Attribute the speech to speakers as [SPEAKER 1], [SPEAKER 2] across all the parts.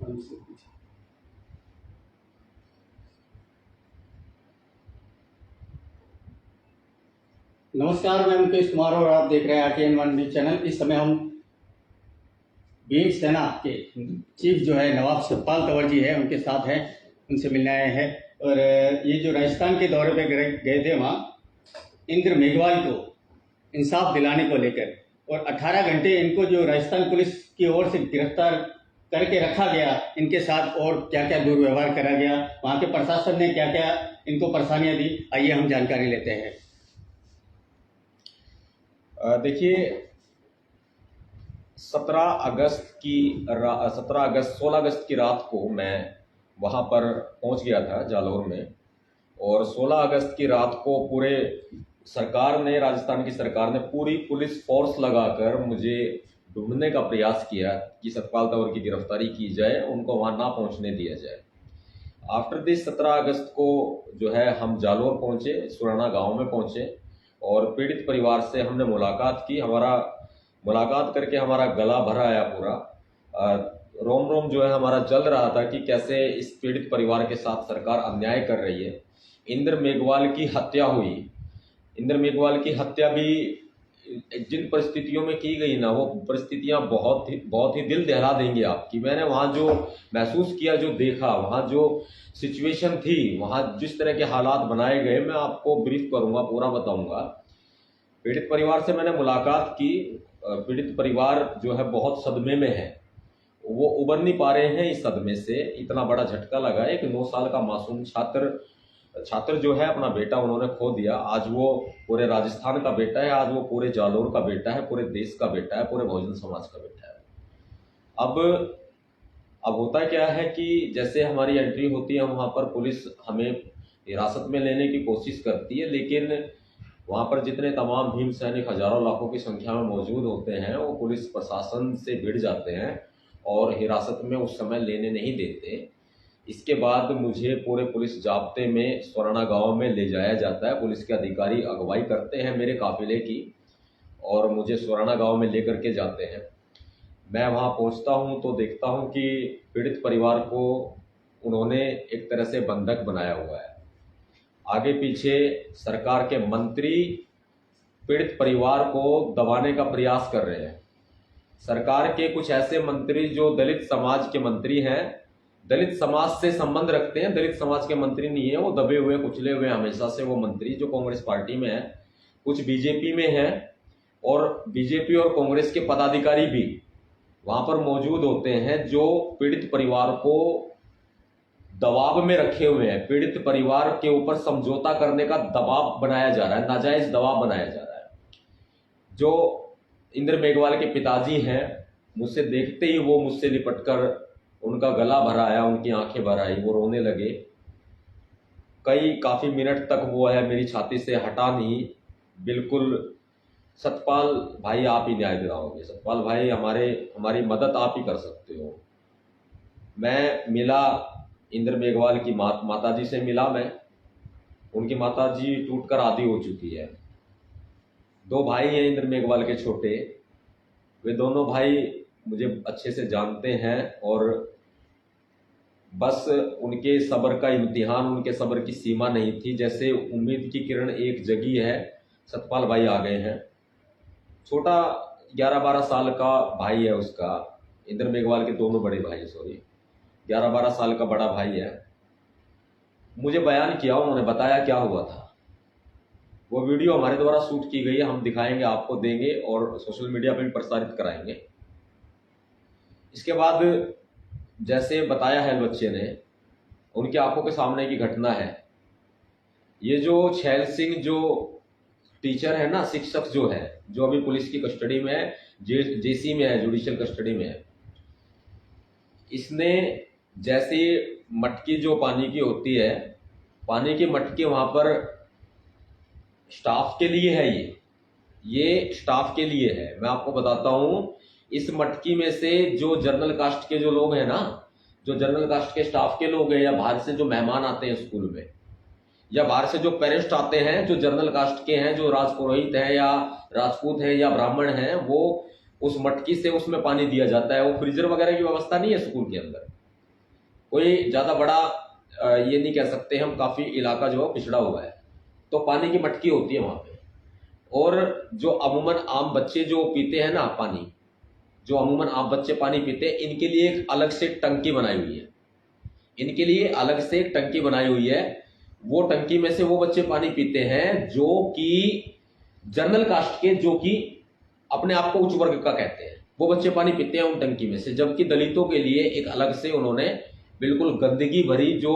[SPEAKER 1] नमस्कार, मैं मुकेश कुमार और आप देख रहे हैं RTN1 न्यूज चैनल। इस समय हम भीम सेना के चीफ जो है नवाब सतपाल तंवर जी है, उनके साथ हैं, उनसे मिलने आए हैं। और ये जो राजस्थान के दौरे पे गए थे, वहाँ इंद्र मेघवाल को इंसाफ दिलाने को लेकर, और 18 घंटे इनको जो राजस्थान पुलिस की ओर से गिरफ्तार करके रखा गया, इनके साथ और क्या क्या दुर्व्यवहार करा गया, वहाँ के प्रशासन ने क्या क्या इनको परेशानियाँ दी, आइए हम जानकारी लेते हैं।
[SPEAKER 2] देखिए, 16 अगस्त की रात को मैं वहाँ पर पहुँच गया था जालौर में, और 16 अगस्त की रात को पूरे राजस्थान की सरकार ने पूरी पुलिस फोर्स लगाकर मुझे ढूंढने का प्रयास किया कि सतपाल तंवर की गिरफ्तारी की जाए, उनको वहाँ ना पहुँचने दिया जाए। आफ्टर दिस 17 अगस्त को जो है हम जालौर पहुँचे, सुराना गांव में पहुँचे, और पीड़ित परिवार से हमने मुलाकात की। मुलाकात करके हमारा गला भरा आया पूरा, रोम रोम जो है हमारा जल रहा था कि कैसे इस पीड़ित परिवार के साथ सरकार अन्याय कर रही है। इंद्र मेघवाल की हत्या हुई। इंद्र मेघवाल की हत्या भी जिन परिस्थितियों में की गई ना, वो परिस्थितियां बहुत ही दिल दहला देंगी आपकी। मैंने वहाँ जो महसूस किया, जो देखा, वहाँ जो सिचुएशन थी, वहाँ जिस तरह के हालात बनाए गए, मैं आपको ब्रीफ करूंगा, पूरा बताऊंगा। पीड़ित परिवार से मैंने मुलाकात की। पीड़ित परिवार जो है बहुत सदमे में है, वो उबर नहीं पा रहे हैं इस सदमे से। इतना बड़ा झटका लगा। एक 9 साल का मासूम छात्र जो है, अपना बेटा उन्होंने खो दिया। आज वो पूरे राजस्थान का बेटा है, आज वो पूरे जालौर का बेटा है, पूरे देश का बेटा है, पूरे बहुजन समाज का बेटा है। अब होता क्या है कि जैसे हमारी एंट्री होती है, वहाँ पर पुलिस हमें हिरासत में लेने की कोशिश करती है, लेकिन वहाँ पर जितने तमाम भीम सैनिक हजारों लाखों की संख्या में मौजूद होते हैं, वो पुलिस प्रशासन से भिड़ जाते हैं और हिरासत में उस समय लेने नहीं देते। इसके बाद मुझे पूरे पुलिस जाब्ते में सुराना गांव में ले जाया जाता है। पुलिस के अधिकारी अगुवाई करते हैं मेरे काफिले की, और मुझे सुराना गांव में लेकर के जाते हैं। मैं वहां पहुंचता हूं तो देखता हूं कि पीड़ित परिवार को उन्होंने एक तरह से बंधक बनाया हुआ है। आगे पीछे सरकार के मंत्री पीड़ित परिवार को दबाने का प्रयास कर रहे हैं। सरकार के कुछ ऐसे मंत्री जो दलित समाज के मंत्री हैं, दलित समाज से संबंध रखते हैं, दलित समाज के मंत्री नहीं है, वो दबे हुए, कुचले हुए हमेशा से वो मंत्री, जो कांग्रेस पार्टी में है, कुछ बीजेपी में है, और बीजेपी और कांग्रेस के पदाधिकारी भी वहां पर मौजूद होते हैं, जो पीड़ित परिवार को दबाव में रखे हुए हैं। पीड़ित परिवार के ऊपर समझौता करने का दबाव बनाया जा रहा है, नाजायज दबाव बनाया जा रहा है। जो इंद्र मेघवाल के पिताजी हैं, मुझसे देखते ही वो मुझसे लिपटकर उनका गला भरा आया, उनकी आंखें भर आई, वो रोने लगे। काफी मिनट तक वो है मेरी छाती से हटा नहीं। बिल्कुल, सतपाल भाई आप ही न्याय दिलाओगे, सतपाल भाई हमारी मदद आप ही कर सकते हो। मैं मिला इंद्र मेघवाल की माताजी से मिला मैं। उनकी माताजी टूटकर आधी हो चुकी है। 2 भाई हैं इंद्र मेघवाल के छोटे। वे दोनों भाई मुझे अच्छे से जानते हैं, और बस उनके सब्र का इम्तिहान, उनके सब्र की सीमा नहीं थी। जैसे उम्मीद की किरण एक जगी है, सतपाल भाई आ गए हैं। छोटा 11-12 साल का भाई है उसका, इंद्र मेघवाल के दोनों बड़े भाई, 11-12 साल का बड़ा भाई है। मुझे बयान किया, उन्होंने बताया क्या हुआ था। वो वीडियो हमारे द्वारा शूट की गई है, हम दिखाएंगे, आपको देंगे और सोशल मीडिया पर भी प्रसारित कराएंगे। इसके बाद जैसे बताया है बच्चे ने, उनकी आंखों के सामने की घटना है। ये जो छैल सिंह जो टीचर है ना, शिक्षक जो है, जो अभी पुलिस की कस्टडी में है, जेसी में है, जुडिशियल कस्टडी में है, इसने जैसे मटकी जो पानी की होती है, पानी की मटकी वहां पर स्टाफ के लिए है, ये स्टाफ के लिए है। मैं आपको बताता हूं, इस मटकी में से जो जर्नल कास्ट के जो लोग हैं ना, जो जर्नल कास्ट के स्टाफ के लोग हैं, या बाहर से जो मेहमान आते हैं स्कूल में, या बाहर से जो पेरेंट्स आते हैं, जो जर्नल कास्ट के हैं, जो राजपुरोहित हैं या राजपूत हैं या ब्राह्मण हैं, वो उस मटकी से उसमें पानी दिया जाता है। वो फ्रीजर वगैरह की व्यवस्था नहीं है स्कूल के अंदर। कोई ज़्यादा बड़ा ये नहीं कह सकते हम, काफ़ी इलाका जो है पिछड़ा हुआ है, तो पानी की मटकी होती है वहाँ पे। और जो अमूमन आम बच्चे जो पीते हैं ना पानी, जो अमूमन आम बच्चे पानी पीते हैं, इनके लिए एक अलग से टंकी बनाई हुई है, इनके लिए अलग से एक टंकी बनाई हुई है। वो टंकी में से वो बच्चे पानी पीते हैं जो कि जनरल कास्ट के, जो कि अपने आप को उच्च वर्ग का कहते हैं, वो बच्चे पानी पीते हैं उन टंकी में से। जबकि दलितों के लिए एक अलग से उन्होंने बिल्कुल गंदगी भरी जो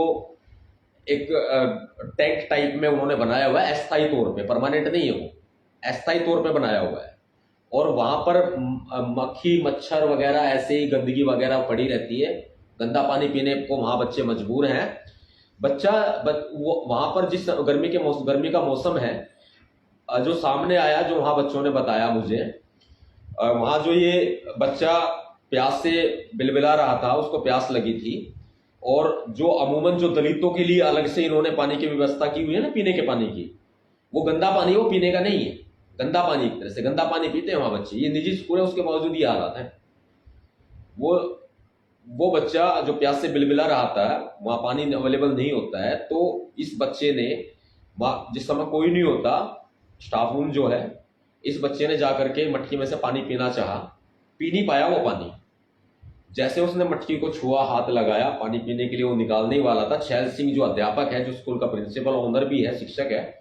[SPEAKER 2] एक टैंक टाइप में उन्होंने बनाया हुआ है, अस्थायी तौर पे, परमानेंट नहीं है वो, अस्थायी तौर पे बनाया हुआ है। और वहां पर मक्खी मच्छर वगैरह ऐसे ही गंदगी वगैरह पड़ी रहती है, गंदा पानी पीने को वहां बच्चे मजबूर हैं। वो वहां पर जिस गर्मी का मौसम है, जो सामने आया, जो वहां बच्चों ने बताया मुझे, वहां जो ये बच्चा प्यास से बिलबिला रहा था, उसको प्यास लगी थी, और जो अमूमन जो दलितों के लिए अलग से इन्होंने पानी की व्यवस्था की हुई है ना पीने के पानी की, वो गंदा पानी, वो पीने का नहीं है, गंदा पानी, एक तरह से गंदा पानी पीते हैं वहां बच्चे। ये निजी स्कूल है, उसके बावजूद ये हालात है। वो बच्चा जो प्यास से बिलबिला रहा था, वहां पानी अवेलेबल नहीं होता है, तो इस बच्चे ने, जिस समय कोई नहीं होता, स्टाफ रूम जो है, इस बच्चे ने जाकर के मटकी में से पानी पीना चाहा, पी नहीं पाया वो पानी। जैसे उसने मटकी को छुआ, हाथ लगाया पानी पीने के लिए, वो निकालने ही वाला था, छैल सिंह जो अध्यापक है, जो स्कूल का प्रिंसिपल ऑनर भी है, शिक्षक है,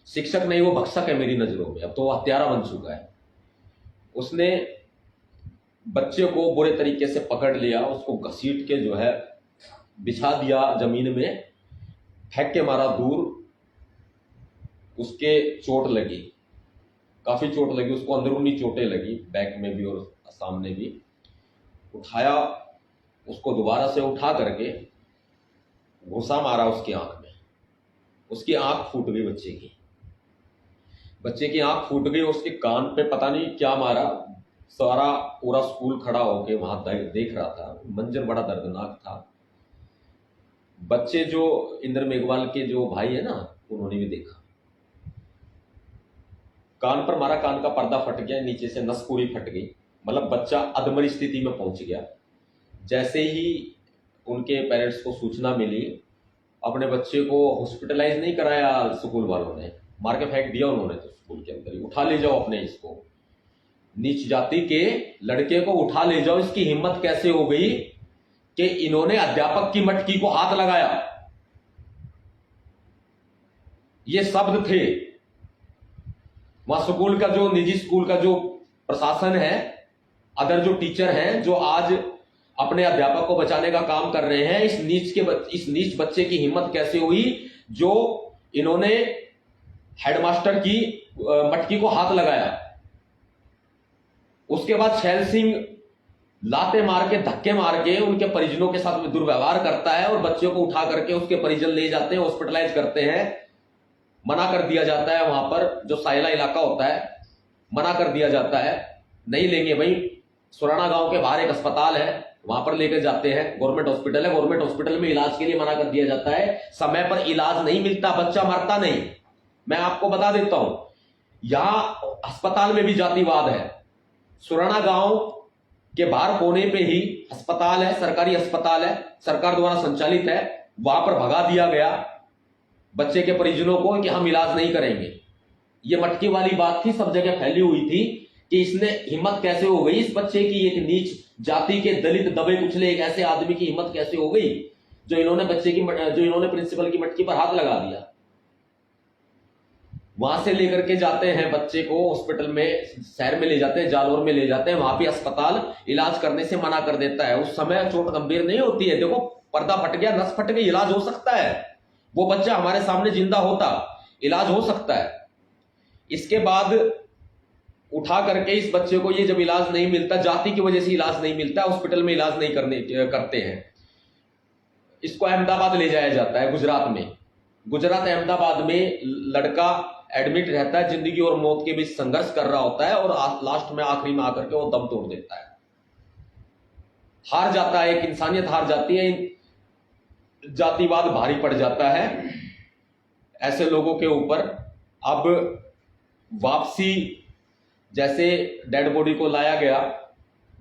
[SPEAKER 2] शिक्षक नहीं वो भक्षक है मेरी नजरों में, अब तो वो हत्यारा बन चुका है। उसने बच्चे को बुरे तरीके से पकड़ लिया, उसको घसीट के जो है बिछा दिया जमीन में, फेंक के मारा दूर, उसके चोट लगी, काफी चोट लगी उसको, अंदरूनी चोटें लगी, बैक में भी और सामने भी। उठाया उसको, दोबारा से उठा करके घुसा मारा उसकी आंख में, उसकी आंख फूट गई बच्चे की आंख फूट गई। उसके कान पे पता नहीं क्या मारा, सारा पूरा स्कूल खड़ा होके वहां देख रहा था, मंजर बड़ा दर्दनाक था। बच्चे जो इंद्र मेघवाल के जो भाई है ना, उन्होंने भी देखा, कान पर मारा, कान का पर्दा फट गया, नीचे से नस पूरी फट गई, मतलब बच्चा अधमरी स्थिति में पहुंच गया। जैसे ही उनके पेरेंट्स को सूचना मिली, अपने बच्चे को हॉस्पिटलाइज नहीं कराया स्कूल वालों ने, मार के फेंक दिया उन्होंने, तो स्कूल के अंदर ही, उठा ले जाओ अपने इसको, नीच जाति के लड़के को उठा ले जाओ। इसकी हिम्मत कैसे हो गई कि इन्होंने अध्यापक की मटकी को हाथ लगाया। ये शब्द थे वहां स्कूल का, जो निजी स्कूल का जो प्रशासन है, अदर जो टीचर हैं, जो आज अपने अध्यापक को बचाने का काम कर रहे हैं, इस नीच बच्चे की हिम्मत कैसे हुई जो इन्होंने हेडमास्टर की मटकी को हाथ लगाया। उसके बाद छैल सिंह लाते मार के, धक्के मार के उनके परिजनों के साथ दुर्व्यवहार करता है, और बच्चों को उठा करके उसके परिजन ले जाते हैं, हॉस्पिटलाइज करते हैं। मना कर दिया जाता है, वहां पर जो साइला इलाका होता है, मना कर दिया जाता है, नहीं लेंगे भाई। सुराना गांव के बाहर एक अस्पताल है, वहां पर लेकर जाते हैं, गवर्नमेंट हॉस्पिटल है, गवर्नमेंट हॉस्पिटल में इलाज के लिए मना कर दिया जाता है। समय पर इलाज नहीं मिलता, बच्चा मरता नहीं। मैं आपको बता देता हूं, यहां अस्पताल में भी जातिवाद है। सुराना गांव के बाहर कोने पे ही अस्पताल है, सरकारी अस्पताल है, सरकार द्वारा संचालित है, वहां पर भगा दिया गया बच्चे के परिजनों को कि हम इलाज नहीं करेंगे। ये मटकी वाली बात थी, सब जगह फैली हुई थी कि इसने हिम्मत कैसे हो गई इस बच्चे की, एक नीच जाति के दलित दबे कुचले एक ऐसे आदमी की हिम्मत कैसे हो गई जो इन्होंने प्रिंसिपल की मटकी पर हाथ लगा दिया। वहां से लेकर के जाते हैं बच्चे को हॉस्पिटल में, शहर में ले जाते हैं, जालौर में ले जाते हैं, वहां भी अस्पताल इलाज करने से मना कर देता है। उस समय चोट गंभीर नहीं होती है, देखो पर्दा फट गया, नस फट गई, इलाज हो सकता है, वो बच्चा हमारे सामने जिंदा होता, इलाज हो सकता है। इसके बाद उठा करके इस बच्चे को, ये जब इलाज नहीं मिलता, जाति की वजह से इलाज नहीं मिलता, हॉस्पिटल में इलाज नहीं करते हैं, इसको अहमदाबाद ले जाया जाता है, गुजरात अहमदाबाद में लड़का एडमिट रहता है, जिंदगी और मौत के बीच संघर्ष कर रहा होता है, और लास्ट में आखिरी में आकर के वो दम तोड़ देता है, हार जाता है, एक इंसानियत हार जाती है, जातिवाद भारी पड़ जाता है ऐसे लोगों के ऊपर। अब वापसी, जैसे डेड बॉडी को लाया गया,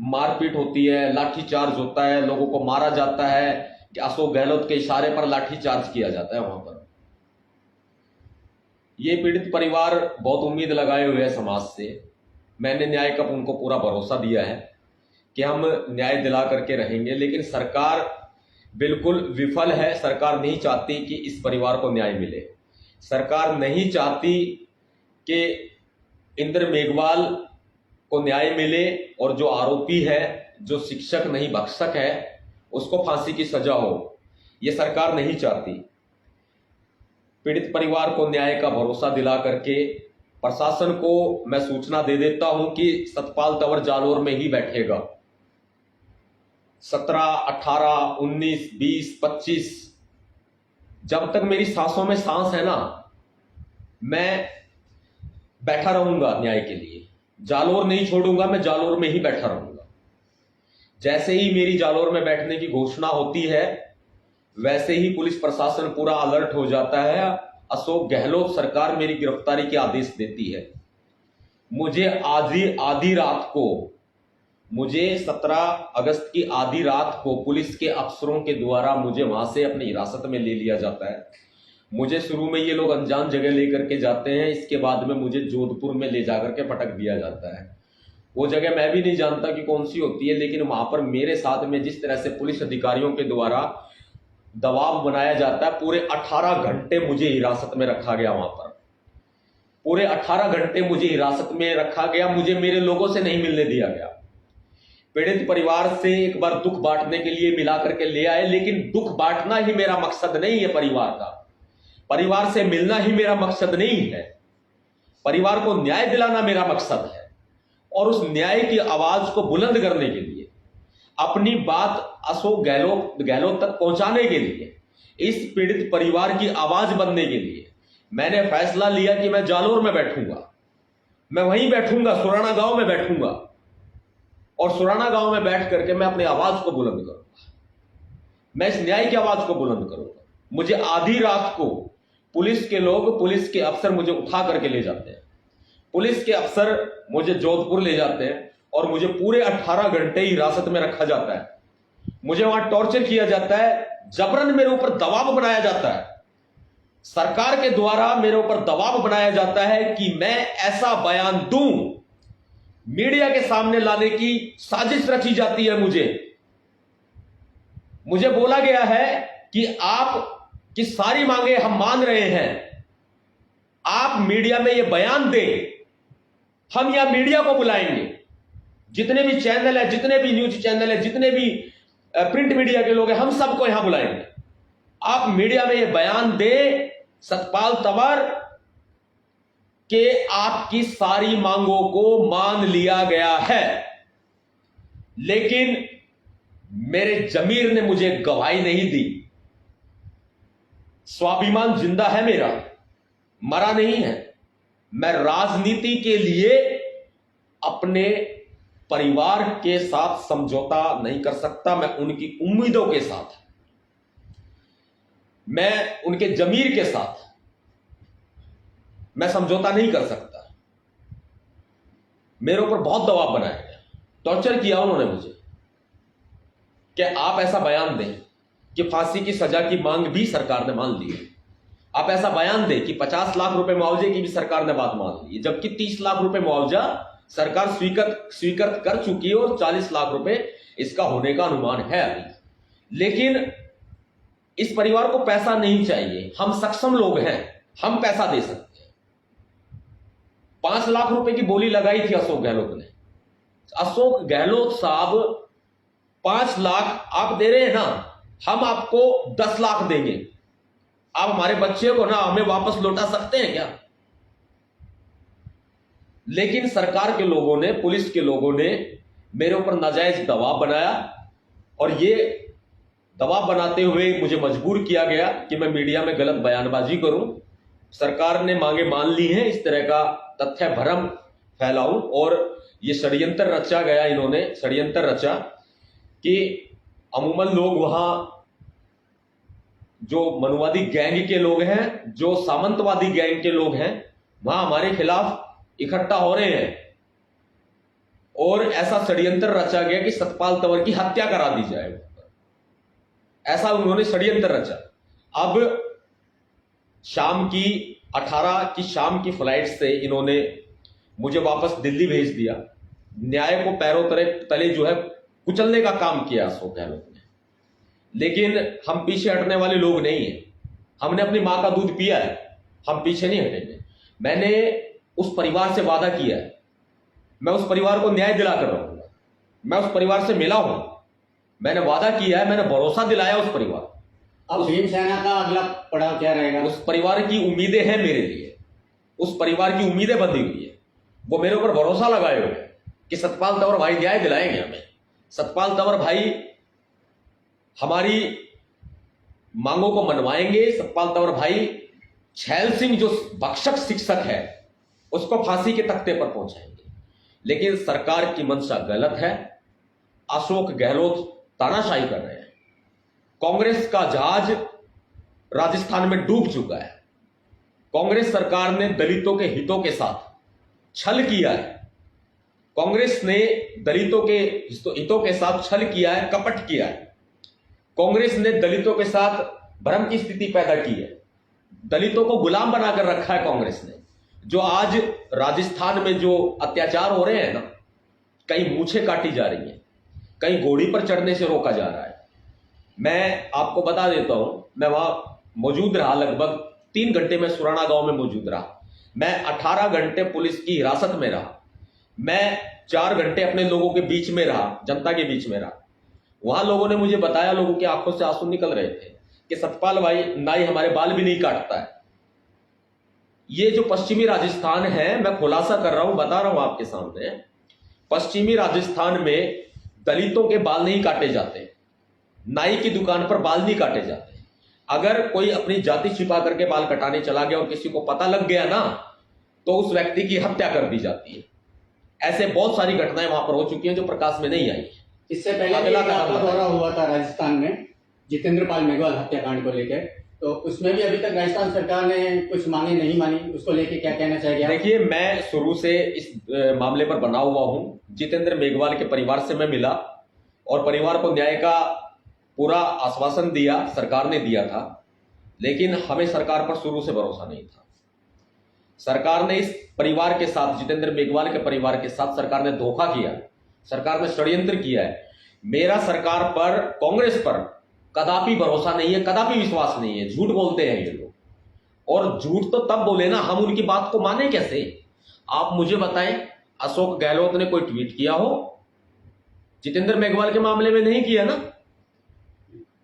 [SPEAKER 2] मारपीट होती है, लाठीचार्ज होता है, लोगों को मारा जाता है, कि अशोक गहलोत के इशारे पर लाठीचार्ज किया जाता है वहां पर। ये पीड़ित परिवार बहुत उम्मीद लगाए हुए है समाज से। मैंने न्याय का उनको पूरा भरोसा दिया है कि हम न्याय दिला करके रहेंगे, लेकिन सरकार बिल्कुल विफल है। सरकार नहीं चाहती कि इस परिवार को न्याय मिले। सरकार नहीं चाहती कि इंद्र मेघवाल को न्याय मिले और जो आरोपी है, जो शिक्षक नहीं भक्षक है, उसको फांसी की सजा हो। यह सरकार नहीं चाहती। पीड़ित परिवार को न्याय का भरोसा दिला करके प्रशासन को मैं सूचना दे देता हूं कि सतपाल तंवर जालोर में ही बैठेगा। 17, 18, 19, 20, 25 जब तक मेरी सांसों में सांस है ना, मैं बैठा रहूंगा न्याय के लिए। जालोर नहीं छोड़ूंगा, मैं जालोर में ही बैठा रहूंगा। जैसे ही मेरी जालोर में बैठने की घोषणा होती है, वैसे ही पुलिस प्रशासन पूरा अलर्ट हो जाता है। अशोक गहलोत सरकार मेरी गिरफ्तारी के आदेश देती है। मुझे आधी रात को, मुझे 17 अगस्त की आधी रात को पुलिस के अफसरों के द्वारा मुझे वहां से अपनी हिरासत में ले लिया जाता है। मुझे शुरू में ये लोग अनजान जगह लेकर के जाते हैं, इसके बाद में मुझे जोधपुर में ले जाकर के पटक दिया जाता है। वो जगह मैं भी नहीं जानता कि कौन सी होती है, लेकिन वहां पर मेरे साथ में जिस तरह से पुलिस अधिकारियों के द्वारा दबाव बनाया जाता है, पूरे 18 घंटे मुझे हिरासत में रखा गया। वहां पर पूरे 18 घंटे मुझे हिरासत में रखा गया। मुझे मेरे लोगों से नहीं मिलने दिया गया। पीड़ित परिवार से एक बार दुख बांटने के लिए मिला करके ले आए, लेकिन दुख बांटना ही मेरा मकसद नहीं है। परिवार से मिलना ही मेरा मकसद नहीं है। परिवार को न्याय दिलाना मेरा मकसद है। और उस न्याय की आवाज को बुलंद करने के लिए, अपनी बात अशोक गहलोत तक पहुंचाने के लिए, इस पीड़ित परिवार की आवाज बनने के लिए मैंने फैसला लिया कि मैं जालोर में बैठूंगा। मैं वहीं बैठूंगा, सुराना गांव में बैठूंगा, और सुराना गांव में बैठ करके मैं अपनी आवाज को बुलंद करूंगा। मैं इस न्याय की आवाज को बुलंद करूंगा। मुझे आधी रात को पुलिस के अफसर मुझे उठा करके ले जाते हैं। पुलिस के अफसर मुझे जोधपुर ले जाते हैं और मुझे पूरे 18 घंटे हिरासत में रखा जाता है। मुझे वहां टॉर्चर किया जाता है, जबरन मेरे ऊपर दबाव बनाया जाता है। सरकार के द्वारा मेरे ऊपर दबाव बनाया जाता है कि मैं ऐसा बयान दूं, मीडिया के सामने लाने की साजिश रची जाती है। मुझे बोला गया है कि आप की सारी मांगे हम मान रहे हैं, आप मीडिया में यह बयान दें, हम यहां मीडिया को बुलाएंगे। जितने भी चैनल है, जितने भी न्यूज चैनल है, जितने भी प्रिंट मीडिया के लोग हैं, हम सबको यहां बुलाएंगे। आप मीडिया में यह बयान दें सतपाल तंवर कि आपकी सारी मांगों को मान लिया गया है। लेकिन मेरे जमीर ने मुझे गवाही नहीं दी। स्वाभिमान जिंदा है मेरा, मरा नहीं है। मैं राजनीति के लिए अपने परिवार के साथ समझौता नहीं कर सकता। मैं उनकी उम्मीदों के साथ, मैं उनके जमीर के साथ मैं समझौता नहीं कर सकता। मेरे ऊपर बहुत दबाव बनाया गया, टॉर्चर किया उन्होंने मुझे कि आप ऐसा बयान दें कि फांसी की सजा की मांग भी सरकार ने मान ली है। आप ऐसा बयान दें कि 50 लाख रुपए मुआवजे की भी सरकार ने बात मान ली है, जबकि 30 लाख रुपए मुआवजा सरकार स्वीकृत कर चुकी है और 40 लाख रुपए इसका होने का अनुमान है अभी। लेकिन इस परिवार को पैसा नहीं चाहिए। हम सक्षम लोग हैं, हम पैसा दे सकते हैं। 5 लाख रुपए की बोली लगाई थी अशोक गहलोत ने। अशोक गहलोत साहब 5 लाख आप दे रहे हैं ना, हम आपको 10 लाख देंगे। आप हमारे बच्चे को ना हमें वापस लौटा सकते हैं क्या? लेकिन सरकार के लोगों ने, पुलिस के लोगों ने मेरे ऊपर नाजायज दबाव बनाया और ये दबाव बनाते हुए मुझे मजबूर किया गया कि मैं मीडिया में गलत बयानबाजी करूं। सरकार ने मांगे मान ली हैं, इस तरह का तथ्य भ्रम फैलाऊं। और ये षड्यंत्र रचा गया, इन्होंने षड्यंत्र रचा कि अमूमन लोग वहां जो मनुवादी गैंग के लोग हैं, जो सामंतवादी गैंग के लोग हैं, वहां हमारे खिलाफ इकट्ठा हो रहे हैं और ऐसा षड्यंत्र रचा गया कि सतपाल तंवर की हत्या करा दी जाए। ऐसा उन्होंने षड्यंत्र रचा। अब शाम की 18 की शाम की फ्लाइट से इन्होंने मुझे वापस दिल्ली भेज दिया। न्याय को पैरों तले जो है कुचलने का काम किया अशोक गहलोत ने। लेकिन हम पीछे हटने वाले लोग नहीं हैं। हमने अपनी मां का दूध पिया है, हम पीछे नहीं हटेंगे। मैंने उस परिवार से वादा किया है, मैं उस परिवार को न्याय दिलाकर रहूंगा। मैं उस परिवार से मिला हूं, मैंने वादा किया है, मैंने भरोसा दिलाया उस परिवार।
[SPEAKER 1] अब भीमसेना का अगला पड़ाव क्या रहेगा?
[SPEAKER 2] उस परिवार की उम्मीदें हैं मेरे लिए, उस परिवार की उम्मीदें बंधी हुई है। वो मेरे ऊपर भरोसा लगाए हुए हैं कि सतपाल तंवर भाई न्याय दिलाएंगे हमें। सतपाल तंवर भाई हमारी मांगों को मनवाएंगे। सतपाल तंवर भाई छैल सिंह जो भक्षक शिक्षक है उसको फांसी के तख्ते पर पहुंचाएंगे। लेकिन सरकार की मंशा गलत है। अशोक गहलोत तानाशाही कर रहे हैं। कांग्रेस का जहाज राजस्थान में डूब चुका है। कांग्रेस सरकार ने दलितों के हितों के साथ छल किया है। कांग्रेस ने दलितों के हितों के साथ छल किया है, कपट किया है। कांग्रेस ने दलितों के साथ भ्रम की स्थिति पैदा की है। दलितों को गुलाम बनाकर रखा है कांग्रेस ने। जो आज राजस्थान में जो अत्याचार हो रहे हैं ना, कहीं मूछें काटी जा रही हैं, कहीं घोड़ी पर चढ़ने से रोका जा रहा है। मैं आपको बता देता हूं, मैं वहां मौजूद रहा, लगभग 3 घंटे में सुराना गांव में मौजूद रहा। मैं 18 घंटे पुलिस की हिरासत में रहा। मैं 4 घंटे अपने लोगों के बीच में रहा, जनता के बीच में रहा। वहां लोगों ने मुझे बताया, लोगों की आंखों से आंसू निकल रहे थे कि सतपाल भाई नाई हमारे बाल भी नहीं काटता है। ये जो पश्चिमी राजस्थान है, मैं खुलासा कर रहा हूं, बता रहा हूं आपके सामने, पश्चिमी राजस्थान में दलितों के बाल नहीं काटे जाते, नाई की दुकान पर बाल नहीं काटे जाते। अगर कोई अपनी जाति छिपा करके बाल कटाने चला गया और किसी को पता लग गया ना, तो उस व्यक्ति की हत्या कर दी जाती है। ऐसे बहुत सारी घटनाएं वहां पर हो चुकी हैं जो प्रकाश में नहीं आई।
[SPEAKER 1] इससे पहले भी आपका दौरा हुआ था राजस्थान में जितेंद्र पाल मेघवाल हत्याकांड को लेकर, तो उसमें भी अभी तक राजस्थान सरकार ने कुछ मांगे नहीं मानी, उसको लेके क्या कहना चाहिए?
[SPEAKER 2] देखिए, मैं शुरू से इस मामले पर बना हुआ हूं। जितेंद्र मेघवाल के परिवार से मैं मिला और परिवार को न्याय का पूरा आश्वासन दिया, सरकार ने दिया था। लेकिन हमें सरकार पर शुरू से भरोसा नहीं था। सरकार ने इस परिवार के साथ, जितेंद्र मेघवाल के परिवार के साथ सरकार ने धोखा किया, सरकार ने षड्यंत्र किया है। मेरा सरकार पर, कांग्रेस पर कदापि भरोसा नहीं है, कदापि विश्वास नहीं है। झूठ बोलते हैं ये लोग, और झूठ तो तब बोले ना, हम उनकी बात को माने कैसे? आप मुझे बताएं, अशोक गहलोत ने कोई ट्वीट किया हो? जितेंद्र मेघवाल के मामले में नहीं किया ना।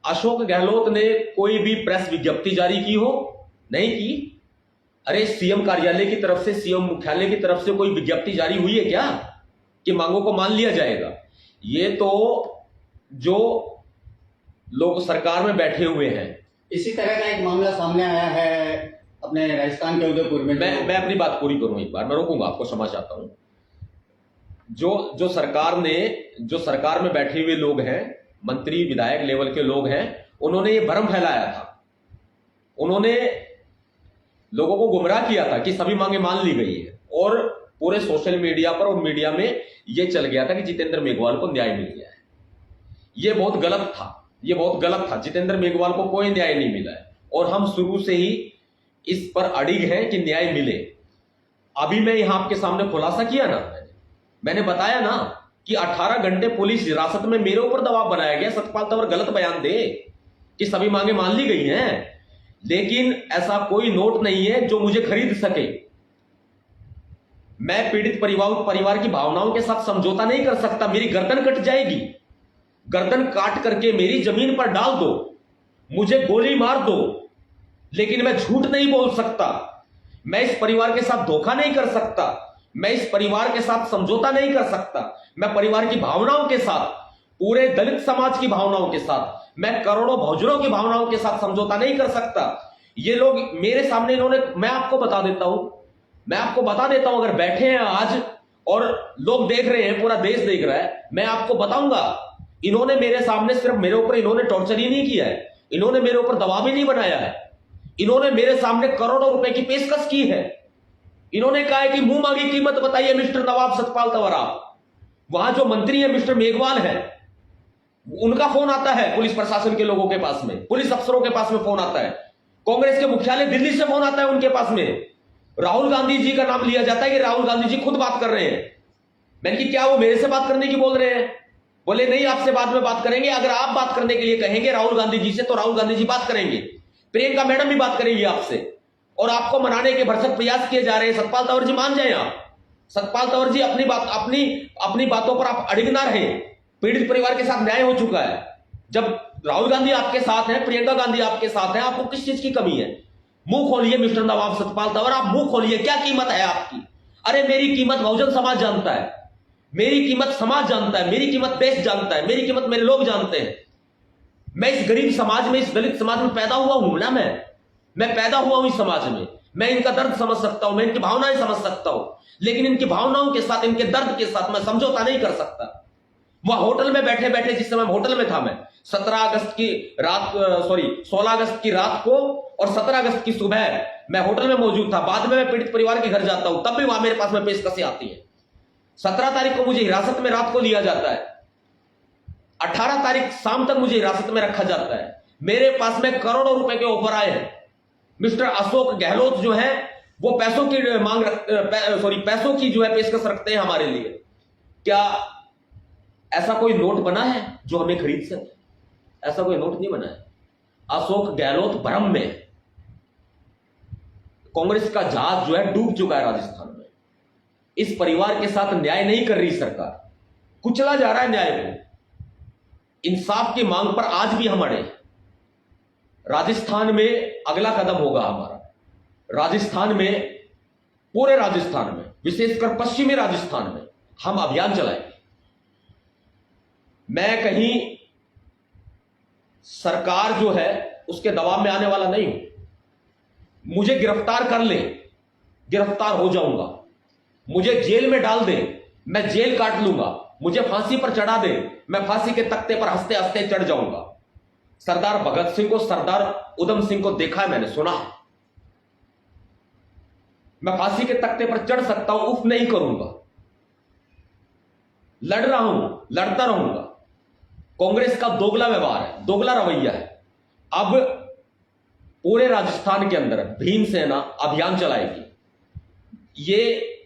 [SPEAKER 2] अशोक गहलोत ने कोई भी प्रेस विज्ञप्ति जारी की हो? नहीं की। अरे सीएम कार्यालय की तरफ से, सीएम मुख्यालय की तरफ से कोई विज्ञप्ति जारी हुई है क्या कि मांगों को मान लिया जाएगा? ये तो जो लोग सरकार में बैठे हुए हैं।
[SPEAKER 1] इसी तरह का एक मामला सामने आया है अपने राजस्थान के उदयपुर में।
[SPEAKER 2] मैं अपनी बात पूरी करूं एक बार, मैं रोकूंगा आपको, क्षमा चाहता हूं। जो सरकार में बैठे हुए लोग हैं, मंत्री विधायक लेवल के लोग हैं, उन्होंने ये भ्रम फैलाया था। उन्होंने लोगों को गुमराह किया था कि सभी मांगे मान ली गई है, और पूरे सोशल मीडिया पर और मीडिया में यह चल गया था कि जितेंद्र मेघवाल को न्याय मिल गया है। यह बहुत गलत था, यह बहुत गलत था। जितेंद्र मेघवाल को कोई न्याय नहीं मिला है, और हम शुरू से ही इस पर अड़िग हैं कि न्याय मिले। अभी मैं यहां आपके सामने खुलासा किया ना, मैंने बताया ना कि 18 घंटे पुलिस हिरासत में मेरे ऊपर दबाव बनाया गया, सतपाल तंवर गलत बयान दे कि सभी मांगे मान ली गई हैं। लेकिन ऐसा कोई नोट नहीं है जो मुझे खरीद सके। मैं पीड़ित परिवार की भावनाओं के साथ समझौता नहीं कर सकता। मेरी गर्दन कट जाएगी। गर्दन काट करके मेरी जमीन पर डाल दो, मुझे गोली मार दो, लेकिन मैं झूठ नहीं बोल सकता। मैं इस परिवार के साथ धोखा नहीं कर सकता। मैं इस परिवार के साथ समझौता नहीं कर सकता। मैं परिवार की भावनाओं के साथ, पूरे दलित समाज की भावनाओं के साथ, मैं करोड़ों भोजरों की भावनाओं के साथ समझौता नहीं कर सकता। ये लोग मेरे सामने, इन्होंने, मैं आपको बता देता हूं, अगर बैठे हैं आज और लोग देख रहे हैं, पूरा देश देख रहा है, मैं आपको बताऊंगा, इन्होंने मेरे सामने सिर्फ मेरे ऊपर इन्होंने टॉर्चर ही नहीं किया है, इन्होंने मेरे ऊपर दबाव ही नहीं बनाया है, इन्होंने मेरे सामने करोड़ों रुपए की पेशकश की है। इन्होंने कहा है कि मुंह मांगी कीमत बताइए मिस्टर नवाब सतपाल तंवर। आप वहां जो मंत्री है मिस्टर मेघवाल है, उनका फोन आता है पुलिस प्रशासन के लोगों के पास में, पुलिस अफसरों के पास में फोन आता है, कांग्रेस के मुख्यालय दिल्ली से फोन आता है उनके पास में। राहुल गांधी जी का नाम लिया जाता है कि राहुल गांधी जी खुद बात कर रहे हैं। मैंने कि क्या वो मेरे से बात करने की बोल रहे हैं? बोले नहीं, आपसे बाद में बात करेंगे। अगर आप बात करने के लिए कहेंगे राहुल गांधी जी से तो राहुल गांधी जी बात करेंगे, प्रियंका मैडम भी बात करेंगी आपसे, और आपको मनाने के भरसक प्रयास किए जा रहे हैं। सतपाल तंवर जी मान जाए आप, सतपाल तंवर जी अपनी बातों पर आप अड़िग ना रहे। पीड़ित परिवार के साथ न्याय हो चुका है। जब राहुल गांधी आपके साथ हैं, प्रियंका गांधी आपके साथ हैं, आपको किस चीज की कमी है? मुंह खोलिए मिस्टर नवाब सतपाल तंवर, आप मुंह खोलिए, क्या कीमत है आपकी? अरे मेरी कीमत बहुजन समाज जानता है, मेरी कीमत समाज जानता है, मेरी कीमत देश जानता है, मेरी कीमत मेरे लोग जानते हैं। मैं इस गरीब समाज में, इस दलित समाज में पैदा हुआ हूं ना, मैं पैदा हुआ हूं इस समाज में। मैं इनका दर्द समझ सकता हूं, मैं इनकी भावनाएं समझ सकता हूं, लेकिन इनकी भावनाओं के साथ, इनके दर्द के साथ मैं समझौता नहीं कर सकता। वह होटल में बैठे बैठे, जिस समय होटल में था मैं 16 अगस्त की रात को और 17 अगस्त की सुबह मैं होटल में मौजूद था। बाद में मैं पीड़ित परिवार के घर जाता हूं, तब भी वहां मेरे पास में पेशकशें आती है। 17 तारीख को मुझे हिरासत में रात को लिया जाता है, 18 तारीख शाम तक मुझे हिरासत में रखा जाता है। मेरे पास में करोड़ों रुपए के ऑफर आए हैं। मिस्टर अशोक गहलोत जो है वो पैसों की जो है पेशकश रखते हैं हमारे लिए। क्या ऐसा कोई नोट बना है जो हमें खरीद सके? ऐसा कोई नोट नहीं बना है। अशोक गहलोत भ्रम में, कांग्रेस का जहाज जो है डूब चुका है राजस्थान में। इस परिवार के साथ न्याय नहीं कर रही सरकार, कुचला जा रहा है न्याय को। इंसाफ की मांग पर आज भी हम अड़े। राजस्थान में अगला कदम होगा हमारा, राजस्थान में, पूरे राजस्थान में, विशेषकर पश्चिमी राजस्थान में हम अभियान चलाएंगे। मैं कहीं सरकार जो है उसके दबाव में आने वाला नहीं हूं। मुझे गिरफ्तार कर ले, गिरफ्तार हो जाऊंगा। मुझे जेल में डाल दे, मैं जेल काट लूंगा। मुझे फांसी पर चढ़ा दे, मैं फांसी के तख्ते पर हंसते हंसते चढ़ जाऊंगा। सरदार भगत सिंह को, सरदार उधम सिंह को देखा है मैंने, सुना है। मैं फांसी के तख्ते पर चढ़ सकता हूं, उफ नहीं करूंगा। लड़ रहा हूं, लड़ता रहूंगा। कांग्रेस का दोगला व्यवहार है, दोगला रवैया है। अब पूरे राजस्थान के अंदर भीम सेना अभियान चलाएगी। ये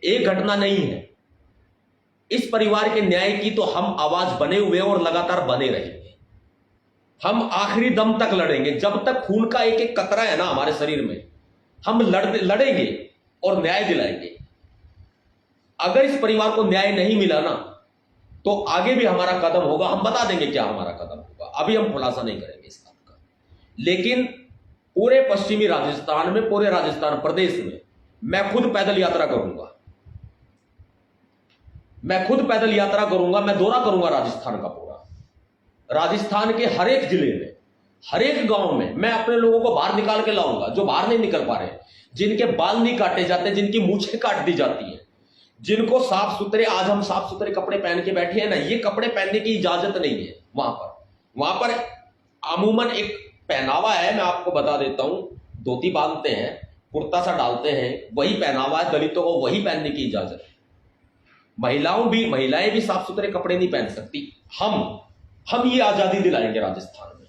[SPEAKER 2] एक घटना नहीं है। इस परिवार के न्याय की तो हम आवाज बने हुए और लगातार बने रहेंगे। हम आखिरी दम तक लड़ेंगे, जब तक खून का एक एक कतरा है ना हमारे शरीर में, हम लड़ेंगे और न्याय दिलाएंगे। अगर इस परिवार को न्याय नहीं मिला ना तो आगे भी हमारा कदम होगा, हम बता देंगे क्या हमारा कदम होगा। अभी हम खुलासा नहीं करेंगे इस बात का। लेकिन पूरे पश्चिमी राजस्थान में, पूरे राजस्थान प्रदेश में मैं खुद पैदल यात्रा करूंगा। मैं खुद पैदल यात्रा करूंगा, मैं दौरा करूंगा राजस्थान का पूरा। राजस्थान के हर एक जिले में, हर एक गांव में मैं अपने लोगों को बाहर निकाल के लाऊंगा, जो बाहर नहीं निकल पा रहे, जिनके बाल नहीं काटे जाते, जिनकी मूछें काट दी जाती हैं, जिनको साफ सुथरे, आज हम साफ सुथरे कपड़े पहन के बैठे हैं ना, ये कपड़े पहनने की इजाजत नहीं है वहां पर अमूमन एक पहनावा है, मैं आपको बता देता हूं। धोती बांधते हैं, कुर्ता सा डालते हैं, वही पहनावा है। दलितों को वही पहनने की इजाजत है। महिलाएं भी साफ सुथरे कपड़े नहीं पहन सकती। हम ये आजादी दिलाएंगे राजस्थान में।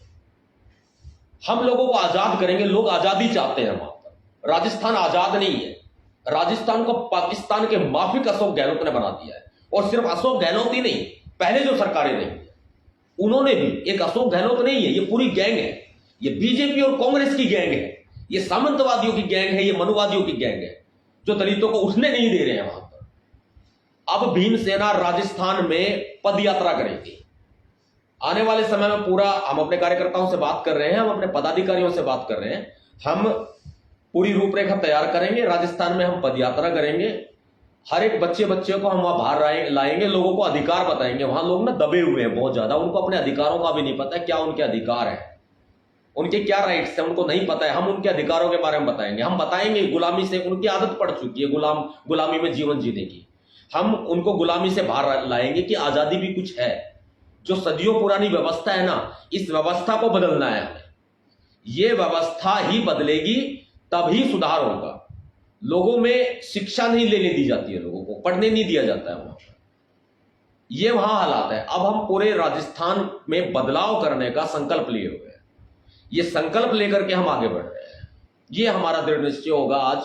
[SPEAKER 2] हम लोगों को आजाद करेंगे। लोग आजादी चाहते हैं वहां पर। राजस्थान आजाद नहीं है। राजस्थान को पाकिस्तान के माफिक अशोक गहलोत ने बना दिया है। और सिर्फ अशोक गहलोत ही नहीं, पहले जो सरकारें रही उन्होंने भी, एक अशोक गहलोत नहीं है, ये पूरी गैंग है। ये बीजेपी और कांग्रेस की गैंग है, ये सामंतवादियों की गैंग है, ये मनुवादियों की गैंग है, जो दलितों को उठने नहीं दे रहे हैं वहां पर। अब भीमसेना राजस्थान में पद यात्रा करेगी। आने वाले समय में पूरा हम अपने कार्यकर्ताओं से बात कर रहे हैं, हम अपने पदाधिकारियों से बात कर रहे हैं। हम पूरी रूपरेखा तैयार करेंगे। राजस्थान में हम पदयात्रा करेंगे। हर एक बच्चे को हम वहां बाहर लाएंगे, लोगों को अधिकार बताएंगे। वहां लोग ना दबे हुए हैं बहुत ज्यादा, उनको अपने अधिकारों का भी नहीं पता है, क्या उनके अधिकार है, उनके क्या राइट्स हैं, उनको नहीं पता है। हम उनके अधिकारों के बारे में बताएंगे। हम बताएंगे गुलामी से उनकी आदत पड़ चुकी है, गुलामी में जीवन जीने की। हम उनको गुलामी से बाहर लाएंगे कि आजादी भी कुछ है। जो सदियों पुरानी व्यवस्था है ना, इस व्यवस्था को बदलना है हमें। ये व्यवस्था ही बदलेगी तभी सुधार होगा। लोगों में शिक्षा नहीं लेने दी जाती है, लोगों को पढ़ने नहीं दिया जाता है वहां पर। ये वहां हालात है। अब हम पूरे राजस्थान में बदलाव करने का संकल्प लिए हुए हैं। ये संकल्प लेकर के हम आगे बढ़ रहे हैं। ये हमारा दृढ़ निश्चय होगा आज,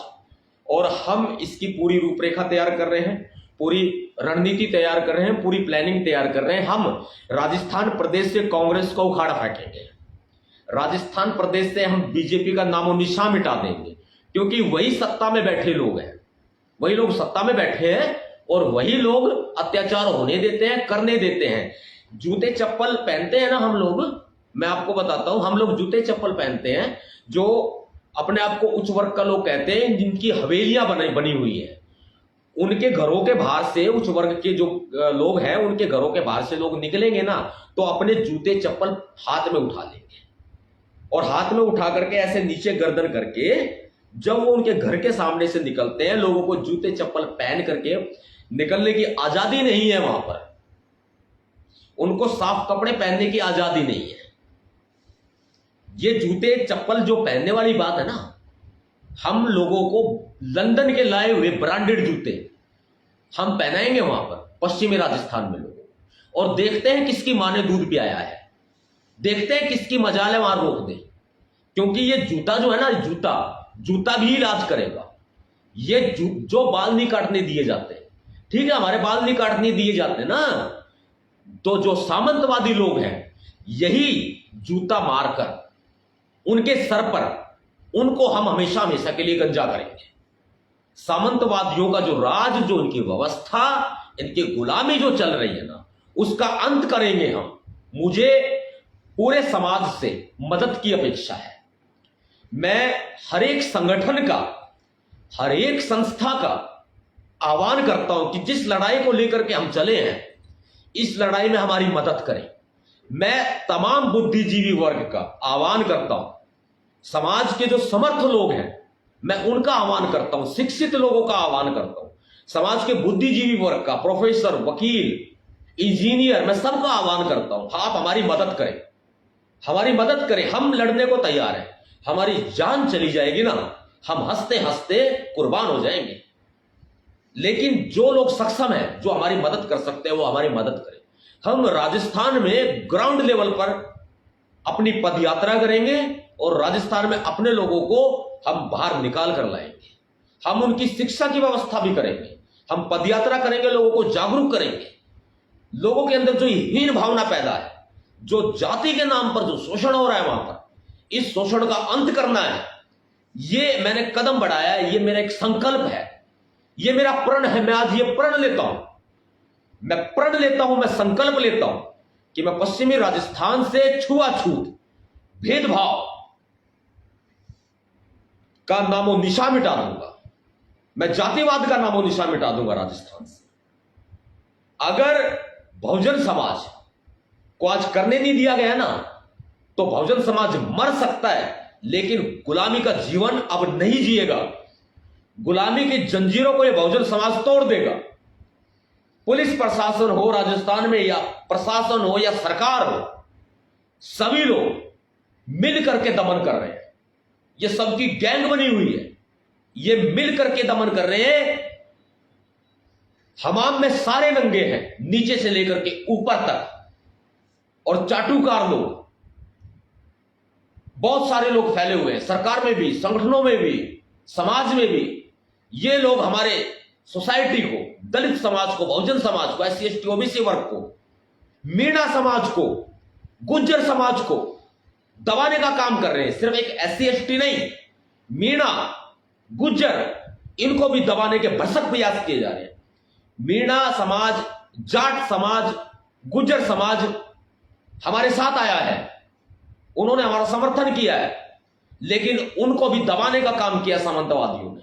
[SPEAKER 2] और हम इसकी पूरी रूपरेखा तैयार कर रहे हैं, पूरी रणनीति तैयार कर रहे हैं, पूरी प्लानिंग तैयार कर रहे हैं। हम राजस्थान प्रदेश से कांग्रेस को उखाड़ फेंकेंगे, राजस्थान प्रदेश से हम बीजेपी का नामो निशान मिटा देंगे, क्योंकि वही सत्ता में बैठे लोग हैं, वही लोग सत्ता में बैठे हैं और वही लोग अत्याचार होने देते हैं, करने देते हैं। जूते चप्पल पहनते हैं ना हम लोग, मैं आपको बताता हूं, हम लोग जूते चप्पल पहनते हैं जो अपने आप को उच्च वर्ग का लोग कहते हैं, जिनकी हवेलियां बनी हुई है, उनके घरों के बाहर से उच्च वर्ग के जो लोग हैं, उनके घरों के बाहर से लोग निकलेंगे ना, तो अपने जूते चप्पल हाथ में उठा लेंगे, और हाथ में उठा करके ऐसे नीचे गर्दन करके जब वो उनके घर के सामने से निकलते हैं, लोगों को जूते चप्पल पहन करके निकलने की आजादी नहीं है वहां पर, उनको साफ कपड़े पहनने की आजादी नहीं है। ये जूते चप्पल जो पहनने वाली बात है ना, हम लोगों को लंदन के लाए हुए ब्रांडेड जूते हम पहनाएंगे वहां पर पश्चिमी राजस्थान में लोगों, और देखते हैं किसकी मां ने दूध पियाया है, देखते हैं किसकी मजाल है वहां रोक दे। क्योंकि ये जूता जो है ना, जूता भी इलाज करेगा। ये जो बाल नहीं काटने दिए जाते, ठीक है, हमारे बाल नहीं काटने दिए जाते ना, तो जो सामंतवादी लोग हैं, यही जूता मारकर उनके सर पर, उनको हम हमेशा हमेशा के लिए गंजा करेंगे। सामंतवादियों का जो राज, जो इनकी व्यवस्था, इनकी गुलामी जो चल रही है ना, उसका अंत करेंगे हम। मुझे पूरे समाज से मदद की अपेक्षा है। मैं हर एक संगठन का, हर एक संस्था का आह्वान करता हूं कि जिस लड़ाई को लेकर के हम चले हैं, इस लड़ाई में हमारी मदद करें। मैं तमाम बुद्धिजीवी वर्ग का आह्वान करता हूं, समाज के जो समर्थ लोग हैं, मैं उनका आह्वान करता हूं, शिक्षित लोगों का आह्वान करता हूं, समाज के बुद्धिजीवी वर्ग का, प्रोफेसर, वकील, इंजीनियर, मैं सबका आह्वान करता हूं, आप हमारी मदद करें, हमारी मदद करें। हम लड़ने को तैयार हैं। हमारी जान चली जाएगी ना, हम हंसते हंसते कुर्बान हो जाएंगे, लेकिन जो लोग सक्षम हैं, जो हमारी मदद कर सकते हैं, वो हमारी मदद करें। हम राजस्थान में ग्राउंड लेवल पर अपनी पद यात्रा करेंगे और राजस्थान में अपने लोगों को हम बाहर निकाल कर लाएंगे। हम उनकी शिक्षा की व्यवस्था भी करेंगे, हम पद यात्रा करेंगे, लोगों को जागरूक करेंगे। लोगों के अंदर जो हीन भावना पैदा है, जो जाति के नाम पर जो शोषण हो रहा है वहां पर, इस शोषण का अंत करना है। ये मैंने कदम बढ़ाया है, ये मेरा एक संकल्प है, ये मेरा प्रण है। मैं आज ये प्रण लेता हूं, मैं प्रण लेता हूं, मैं संकल्प लेता हूं कि मैं पश्चिमी राजस्थान से छुआछूत, भेदभाव का नामो निशान मिटा दूंगा। मैं जातिवाद का नामो निशान मिटा दूंगा राजस्थान से। अगर बहुजन समाज को आज करने नहीं दिया गया ना, तो बहुजन समाज मर सकता है, लेकिन गुलामी का जीवन अब नहीं जिएगा। गुलामी की जंजीरों को यह बहुजन समाज तोड़ देगा। पुलिस प्रशासन हो राजस्थान में, या प्रशासन हो या सरकार हो, सभी लोग मिल करके दमन कर रहे हैं। ये सबकी गैंग बनी हुई है, ये मिल करके दमन कर रहे हैं। हमाम में सारे नंगे हैं, नीचे से लेकर के ऊपर तक, और चाटुकार लोग, बहुत सारे लोग फैले हुए हैं, सरकार में भी, संगठनों में भी, समाज में भी। ये लोग हमारे सोसाइटी को, दलित समाज को, बहुजन समाज को, SC ST OBC वर्ग को, मीणा समाज को, गुज्जर समाज को दबाने का काम कर रहे हैं। सिर्फ एक SC ST नहीं, मीणा, गुज्जर, इनको भी दबाने के भरसक प्रयास किए जा रहे हैं। मीणा समाज, जाट समाज, गुज्जर समाज हमारे साथ आया है, उन्होंने हमारा समर्थन किया है, लेकिन उनको भी दबाने का काम किया सामंतवादियों ने।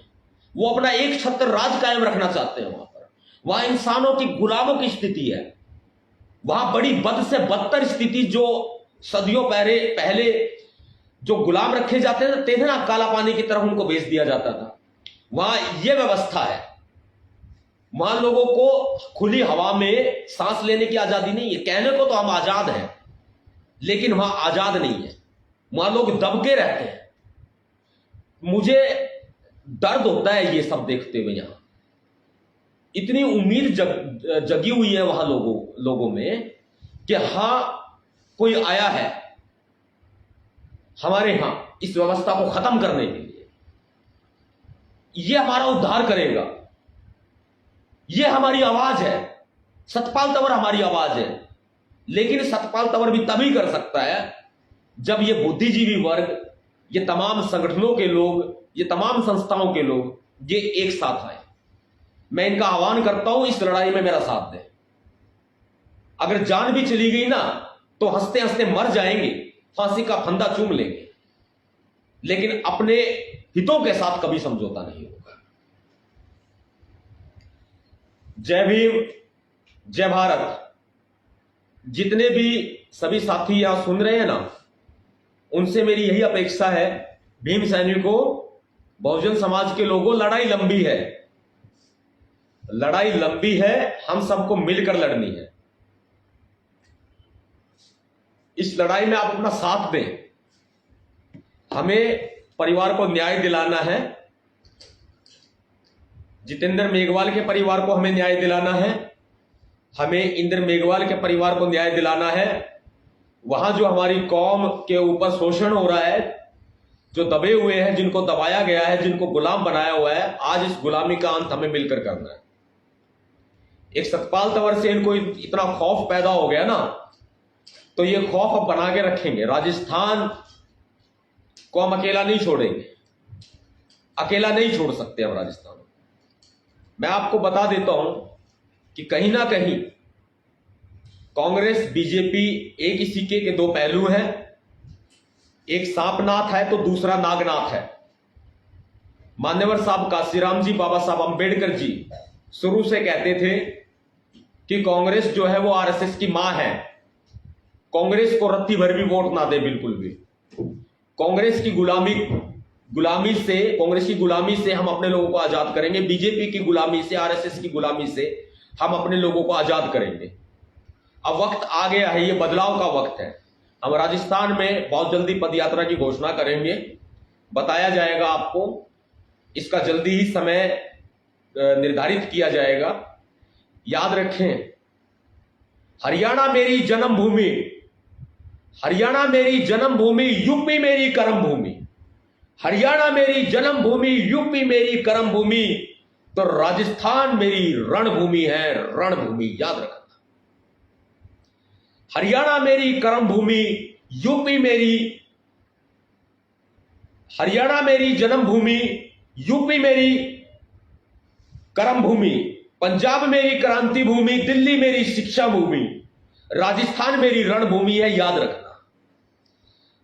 [SPEAKER 2] वो अपना एक छत्र राज कायम रखना चाहते हैं वहां पर। वहां इंसानों की गुलामों की स्थिति है, वहां बड़ी बद से बदतर स्थिति, जो सदियों पहले जो गुलाम रखे जाते थे ना, काला पानी की तरफ उनको बेच दिया जाता था, वहां यह व्यवस्था है। वहां लोगों को खुली हवा में सांस लेने की आजादी नहीं है। कहने को तो हम आजाद हैं, लेकिन वहां आजाद नहीं है, वहां लोग दबके रहते हैं। मुझे दर्द होता है ये सब देखते हुए। यहां इतनी उम्मीद जगी हुई है वहां लोगों में कि हाँ, कोई आया है हमारे यहां इस व्यवस्था को खत्म करने के लिए, ये हमारा उद्धार करेगा, ये हमारी आवाज है, सतपाल तंवर हमारी आवाज है। लेकिन सतपाल तंवर भी तभी कर सकता है जब ये बुद्धिजीवी वर्ग, ये तमाम संगठनों के लोग, ये तमाम संस्थाओं के लोग ये एक साथ आए। मैं इनका आह्वान करता हूं, इस लड़ाई में मेरा साथ दें। अगर जान भी चली गई ना तो हंसते हंसते मर जाएंगे, फांसी का फंदा चूम लेंगे, लेकिन अपने हितों के साथ कभी समझौता नहीं होगा। जय भीम, जय भारत। जितने भी सभी साथी यहां सुन रहे हैं ना, उनसे मेरी यही अपेक्षा है, भीम सैनिकों, बहुजन समाज के लोगों, लड़ाई लंबी है, लड़ाई लंबी है, हम सबको मिलकर लड़नी है। इस लड़ाई में आप अपना साथ दें। हमें परिवार को न्याय दिलाना है, जितेंद्र मेघवाल के परिवार को हमें न्याय दिलाना है, हमें इंद्र मेघवाल के परिवार को न्याय दिलाना है। वहां जो हमारी कौम के ऊपर शोषण हो रहा है, जो दबे हुए हैं, जिनको दबाया गया है, जिनको गुलाम बनाया हुआ है, आज इस गुलामी का अंत हमें मिलकर करना है। एक सतपाल तंवर से इनको इतना खौफ पैदा हो गया ना, तो ये खौफ अब बना के रखेंगे। राजस्थान को हम अकेला नहीं छोड़ेंगे, अकेला नहीं छोड़ सकते हम राजस्थान। मैं आपको बता देता हूं कि कहीं ना कहीं कांग्रेस बीजेपी एक ही सिक्के के दो पहलू हैं। एक सांपनाथ है तो दूसरा नागनाथ है। मान्यवर साहब काशीराम जी, बाबा साहब अंबेडकर जी शुरू से कहते थे कि कांग्रेस जो है वो आरएसएस की मां है। कांग्रेस को रत्ती भर भी वोट ना दे, बिल्कुल भी। कांग्रेस की गुलामी से हम अपने लोगों को आजाद करेंगे। बीजेपी की गुलामी से, आरएसएस की गुलामी से हम अपने लोगों को आजाद करेंगे। अब वक्त आ गया है, ये बदलाव का वक्त है। हम राजस्थान में बहुत जल्दी पदयात्रा की घोषणा करेंगे, बताया जाएगा आपको, इसका जल्दी ही समय निर्धारित किया जाएगा। याद रखें, हरियाणा मेरी जन्मभूमि, हरियाणा मेरी जन्मभूमि, यूपी मेरी कर्मभूमि। हरियाणा मेरी जन्मभूमि, यूपी मेरी कर्मभूमि, तो राजस्थान मेरी रणभूमि है, रणभूमि। याद रखना, हरियाणा मेरी कर्मभूमि, यूपी मेरी, हरियाणा मेरी जन्मभूमि, यूपी मेरी कर्मभूमि, पंजाब मेरी क्रांति भूमि, दिल्ली मेरी शिक्षा भूमि, राजस्थान मेरी रणभूमि है। याद रखना।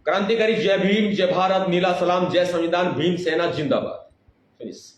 [SPEAKER 2] क्रांतिकारी जय भीम, जय भारत, नीला सलाम, जय संविधान, भीम सेना जिंदाबाद। फिनिश।